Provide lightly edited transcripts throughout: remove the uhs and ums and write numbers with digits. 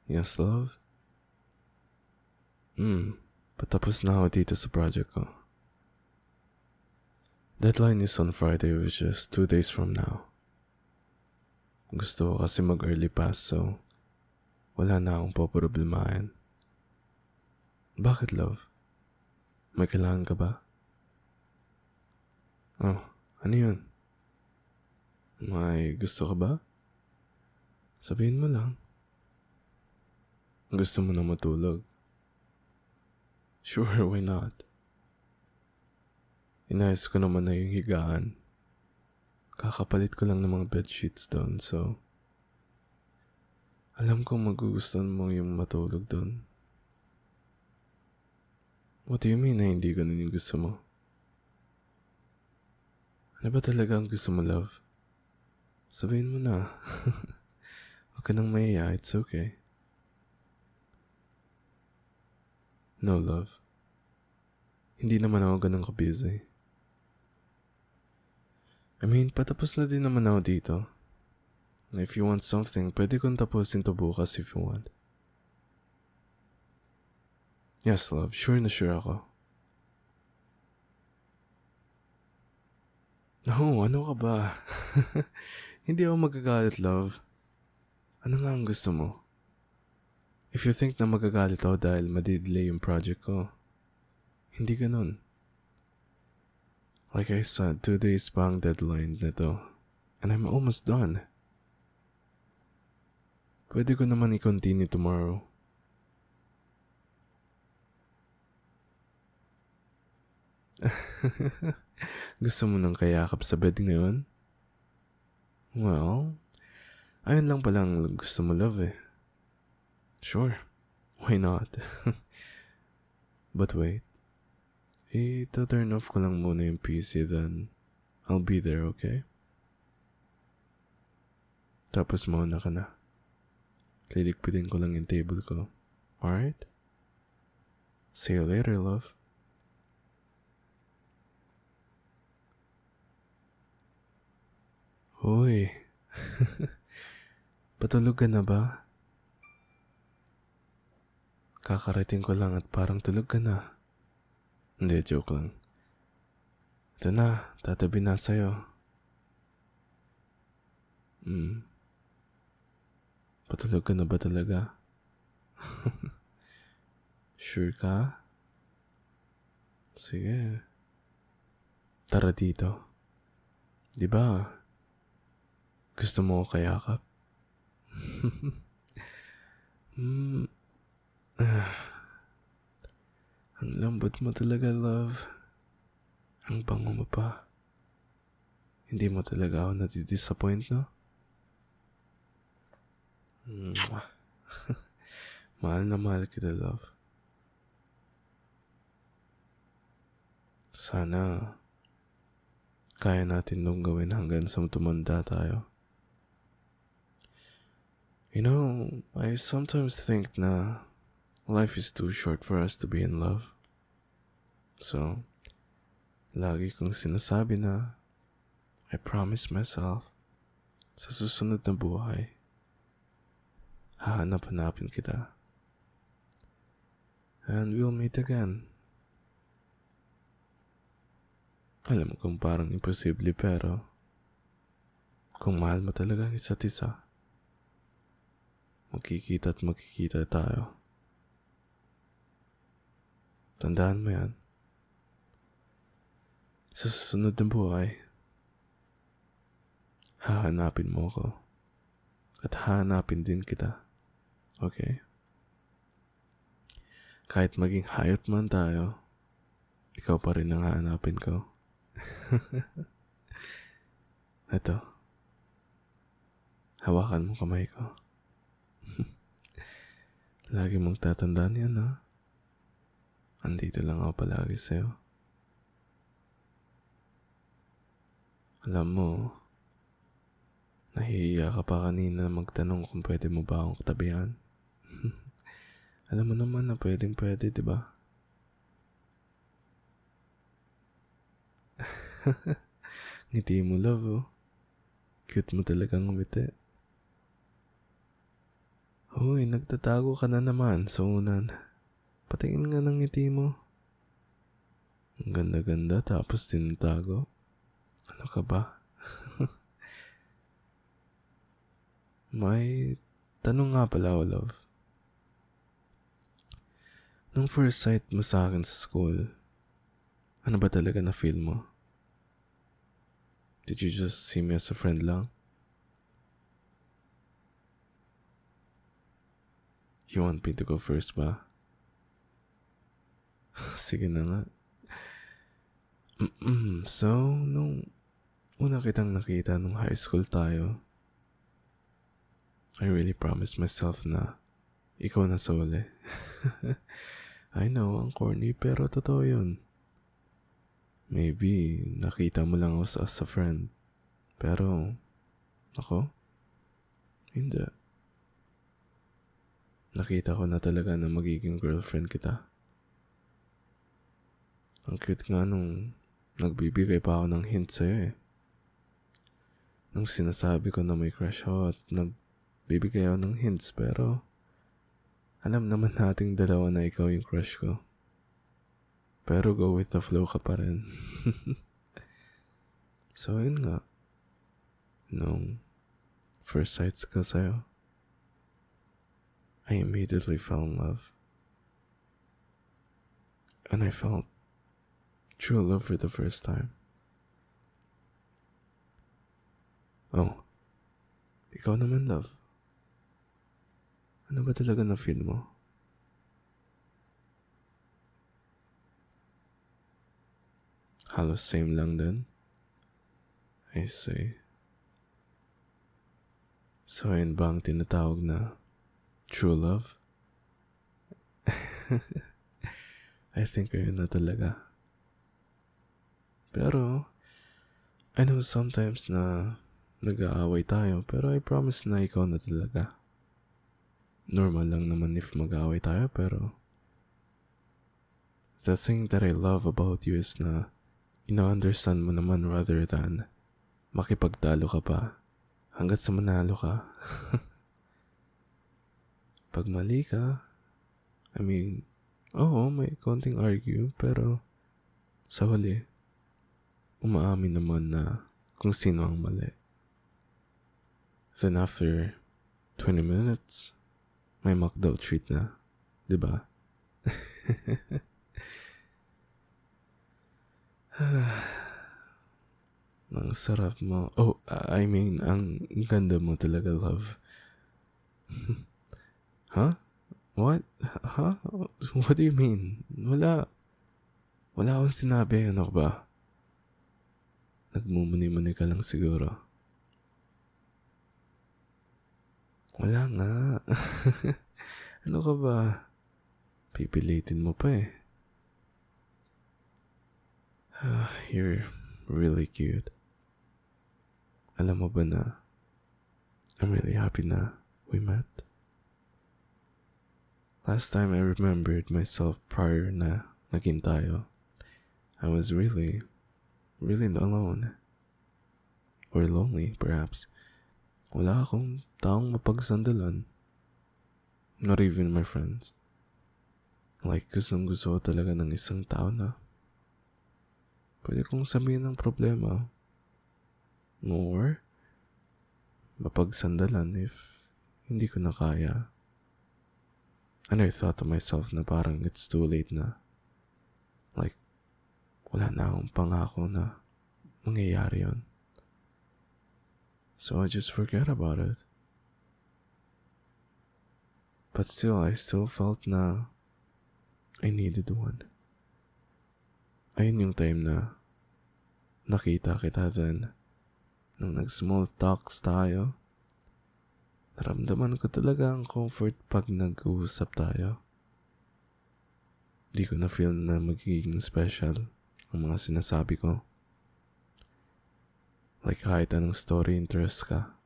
Yes, love? Patapos na ako dito sa project ko. Deadline is on Friday, which is 2 days from now. Gusto ko kasi mag-early pass, so wala na akong poproblemahin. Bakit, love? May kailangan ka ba? Oh, ano yun? May gusto ka ba? Sabihin mo lang. Gusto mo na matulog? Sure, why not? Inayos ko naman na yung higaan. Kakapalit ko lang ng mga bedsheets doon, so alam kong magugustuhan mo yung matulog doon. What do you mean na hindi ganun yung gusto mo? Ano ba talaga ang gusto mo, love? Sabihin mo na. Huwag ka nang mahiya, it's okay. No, love. Hindi naman ako ganun ka-busy. Patapos na din naman ako dito. If you want something, pwede kong tapusin to bukas if you want. Yes, love. Sure na sure ako. No, ano ka ba? Hindi ako magagalit, love. Ano nga ang gusto mo? If you think na magagalit ako dahil madidelay yung project ko, hindi ganun. Like I said, 2 days pa ang deadline nito. And I'm almost done. Pwede ko naman i-continue tomorrow. Gusto mo nang kayakap sa bed ngayon? Well, ayun lang palang gusto mo, love eh. Sure, why not? But wait, turn off ko lang muna yung PC, then I'll be there, okay? Tapos mauna ka na. Liligpitin ko lang yung table ko. Alright? See you later, love. Hoy, patulog ka na ba? Kakarating ko lang at parang tulog ka na. Hindi, joke lang. Ito na, tatabi na sa'yo. Patulog ka na ba talaga? Sure ka? Sige. Tara dito. Diba? Gusto mo ko kayakap? Ang lambot mo talaga, love. Ang bango mo pa. Hindi mo talaga ako nadidisappoint, no? Mahal na mahal kita, love. Sana kaya natin nung gawin hanggang sa tumanda tayo. You know, I sometimes think na life is too short for us to be in love. So, lagi kong sinasabi na I promise myself sa susunod na buhay, hahanap-hanapin kita. And we'll meet again. Alam kong parang imposible pero kung mahal mo talaga ang isa't isa, magkikita at magkikita tayo. Tandaan mo yan. Sa susunod na buhay, hahanapin mo ko at hahanapin din kita. Okay? Kahit maging hayop man tayo, ikaw pa rin ang hahanapin ko. Ito, hawakan mo kamay ko. Lagi mong tatandaan yan, ha? Andito lang ako palagi sa'yo. Alam mo, nahihiya ka pa kanina magtanong kung pwede mo ba akong katabihan. Alam mo naman na pwedeng-pwede, di ba? Ngiti mo, love, oh. Cute mo talagang ngumiti. Uy, nagtatago ka na naman sa unan. Patingin nga ng ngiti mo. Ang ganda-ganda tapos tinatago. Ano ka ba? May tanong nga pala, love. Nung first sight mo sa akin sa school, ano ba talaga na feel mo? Did you just see me as a friend lang? You want me to go first ba? Sige na nga. So, nung una kitang nakita nung high school tayo, I really promised myself na ikaw na sa uli. I know, ang corny pero totoo yun. Maybe nakita mo lang ako as a friend. Pero, ako? Hindi. Nakita ko na talaga na magiging girlfriend kita. Ang cute nga nung nagbibigay pa ako ng hint sa'yo eh. Nung sinasabi ko na may crush ako at nagbibigay ako ng hints pero alam naman nating dalawa na ikaw yung crush ko. Pero go with the flow ka pa rin. So yun nga. Nung first sights ko sa'yo, I immediately fell in love. And I felt true love for the first time. Oh, ikaw naman, love. Ano ba talaga na feel mo? Halos same lang din? I see. So ayun ba ang tinatawag na true love? I think ayun na talaga. Pero, I know sometimes na nag-aaway tayo pero I promise na ikaw na talaga. Normal lang naman if mag-aaway tayo pero the thing that I love about you is na ina-understand mo naman rather than makipagtalo ka pa hanggat sa manalo ka. Pag mali ka, oo, may konting argue pero sa huli, umaamin naman na kung sino ang mali. Then after 20 minutes, may McDo treat na, di ba? Ang sarap mo. Oh, ang ganda mo talaga, love. Huh? What? Huh? What do you mean? Wala akong sinabi, ano ba? Nagmumuni-muni ka lang siguro. Wala nga. Ano ka ba? Pipilitin mo pa eh. You're really cute. Alam mo ba na I'm really happy na we met? Last time I remembered myself prior na naging tayo, I was really alone. Or lonely, perhaps. Wala akong taong mapagsandalan. Not even my friends. Like, gustong-gusto ko talaga ng isang tao na pwede kong sabihin ng problema. Or mapagsandalan if hindi ko na kaya. And I thought to myself na parang it's too late na. Like, wala na akong pangako na mangyayari yun. So I just forget about it. But still, I still felt na I needed one. Ayun yung time na nakita kita then. Nung nag-small talks tayo, naramdaman ko talaga ang comfort pag nag-uusap tayo. Di ko na feel na magiging special ang mga sinasabi ko. Like kahit anong story interest ka.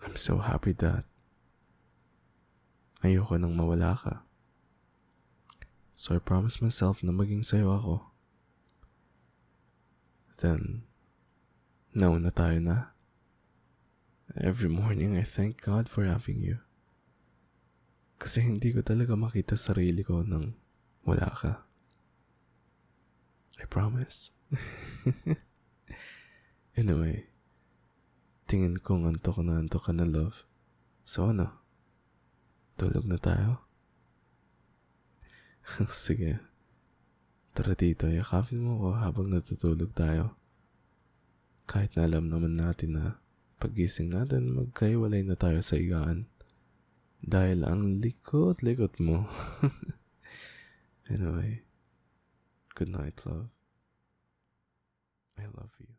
I'm so happy that ayoko nang mawala ka. So I promised myself na maging sayo ako. Then, nauna tayo na. Every morning I thank God for having you. Kasi hindi ko talaga makita sarili ko nang wala ka. I promise. Anyway, tingin ko antok ka na, love. So ano? Tulog na tayo? Sige. Tara dito, yakapin mo ko habang natutulog tayo. Kahit na alam naman natin na pagising natin magkaiwalay na tayo sa higaan. Dahil ang likot-likot mo. Anyway, good night, love. I love you.